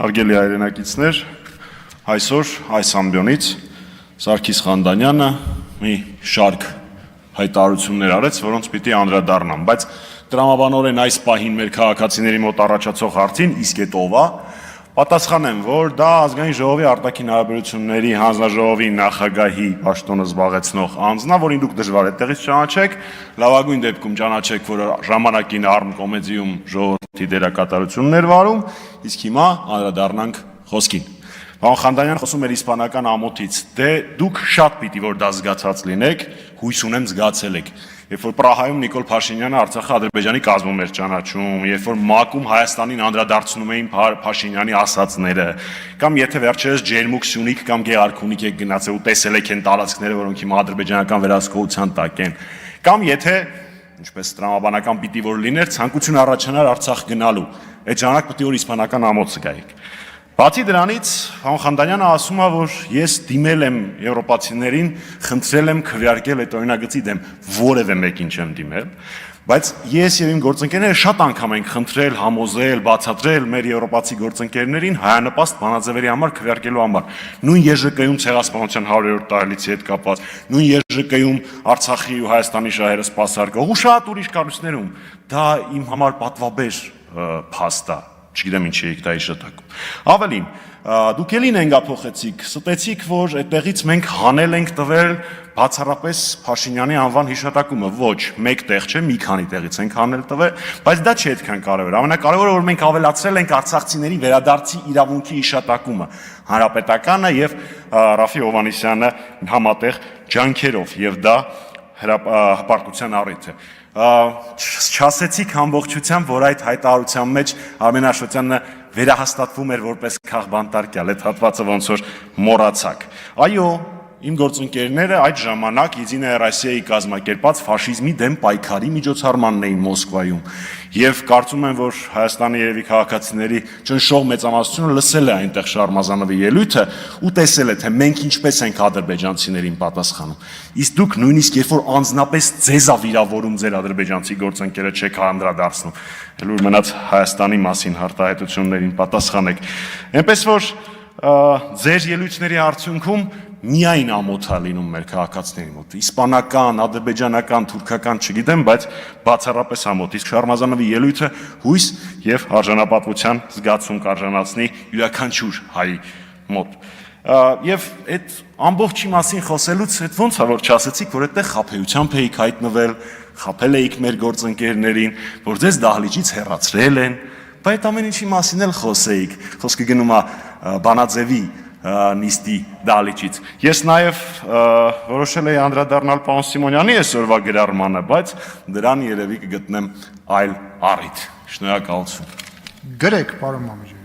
Հարգելի հայրենակիցներ, այսօր այս ամբիոնից Սարգիս Խանդանյանը մի շարք հայտարարություններ արեց, որոնց պիտի անդրադառնամ, բայց տրամաբանորեն այս պահին մեր քաղաքացիների մոտ առաջացող հարցին իսկ էդ ով է, պատասխանեմ, որ դա ազգային ժողովի արտաքին հարաբերությունների հանձնաժողովի նախագահի պաշտոնը զբաղեցնող անձն է, որին դուք դժվար է տեղից ճանաչեք, լավագույն դեպքում ճանաչեք, որ ժամանակին Արմ կոմեդիում ժողովրդի դերակատարություններ վարում, իսկ հիմա անդրադառնանք խոսքին։ Պարոն Խանդանյանը խոսում էր իսպանական ամոթից, դե դուք շատ պիտի որ դա զգացած լինեք, հույս ունեմ զգացել եք։ Երբ որ Պրահայում Նիկոլ Փաշինյանը Արցախը Ադրբեջանի կազմում էր ճանաչում, երբ որ ՄԱԿ-ում Հայաստանին անդրադարձնում էին Փաշինյանի ասածները, կամ եթե վերջերս Ջերմուկ, Սյունիք կամ Գեղարքունիք եք գնացել ու տեսել եք այն տարածքները, որոնք հիմա ադրբեջանական վերահսկողության տակ են, կամ եթե, ինչպես տրամաբանական պիտի որ լիներ, ցանկություն առաջանար Արցախ գնալու, այդ ժամանակ պիտի որ իսպանական ամոթ զգայիք։ Բացի դրանից, պարոն Խանդանյանը ասում է, որ ես դիմել եմ եվրոպացիներին, խնդրել եմ քվեարկել այդ օրինագծի դեմ, որևէ մեկին չեմ դիմել, բայց ես եւ իմ գործընկերները շատ անգամ ենք խնդրել, համոզել, բացատրել մեր եվրոպացի գործընկերներին հայանպաստ բանաձևերի համար քվեարկելու համար։ Նույն ԵԺԿ-ում ցեղասպանության 100-րդ տարելիցի հետ կապված, նույն ԵԺԿ-ում Արցախի ու Հայաստանի շահերը սպասարկող ու շատ ուրիշ կառույցներում, դա իմ համար պատվաբեր փաստ է։ Չգիտեմ ինչի եք դա իշտակում։ Ավելին, դուք էլի նենգափոխեցիք, ստեցիք, որ այդտեղից մենք հանել ենք տվել բացառապես Փաշինյանի անվան հիշատակումը, ոչ, մեկ տեղ չէ, մի քանի տեղից ենք հանել տվել, բայց դա չի այդքան կարևոր։ Ամենակարևորը, որ մենք ավելացրել ենք արցախցիների վերադարձի իրավունքի հիշատակումը, հանրապետականը եւ Ռաֆի Հովհաննիսյանը համատեղ ջանքերով, եւ դա հպարտության առիթ է։ Չասեցիք ամբողջությամբ, որ այդ հայտարարության մեջ Արմեն Աշոտյանը վերահաստատվում էր որպես քաղբանտարկյալ, այդ հատվածը ոնց որ մոռացաք։ Այո, իմ գործընկերները այդ ժամանակ Եդինայա Ռոսիայի կազմակերպած ֆաշիզմի դեմ պայքարի միջոցառմանն էին Մոսկվայում, եւ կարծում եմ, որ Հայաստանի երևի քաղաքացիների ճնշող մեծամասնությունը լսել է այնտեղ Շարմազանովի ելույթը ու տեսել է, թե մենք ինչպես ենք ադրբեջանցիներին պատասխանում։ Իսկ դուք նույնիսկ երբ որ անձնապես ձեզ ա վիրավորում ձեր ադրբեջանցի գործընկերը չեք անդրադարձնում, էլ որ մնաց Հայաստանի մասին հարտահայտություններին պատասխանեք։ Այնպես որ ձեր ելույթների արդյունքում միայն ամոթ է լինում մեր քաղաքացիների մոտ, իսպանական, ադրբեջանական, թուրքական, չգիտեմ, բայց բացառապես ամոթ, իսկ Շարմազանովի ելույթը հույս եւ արժանապատվության զգացում կարժանացնի յուրաքանչյուր հայի մոտ։ Եվ այդ ամբողջի մասին խոսելուց այդ ոնց է որ չասեցիք, որ այդտեղ խաբեությամբ էիք հայտնվել, խաբել էիք մեր գործընկերներին, որ ձեզ դահլիճից հեռացրել են, բայց այդ ամեն ինչի մասին էլ խոսեիք, խոսքը գնում է բանաձևի նիստի դահլիճից։ Ես նաև որոշել էի անդրադառնալ պարոն Սիմոնյանի այսօրվա գրառմանը, բայց դրան երևի կգտնեմ այլ առիթ։ Շնորհակալություն։ Գրեք, պարոն Մամեջյան։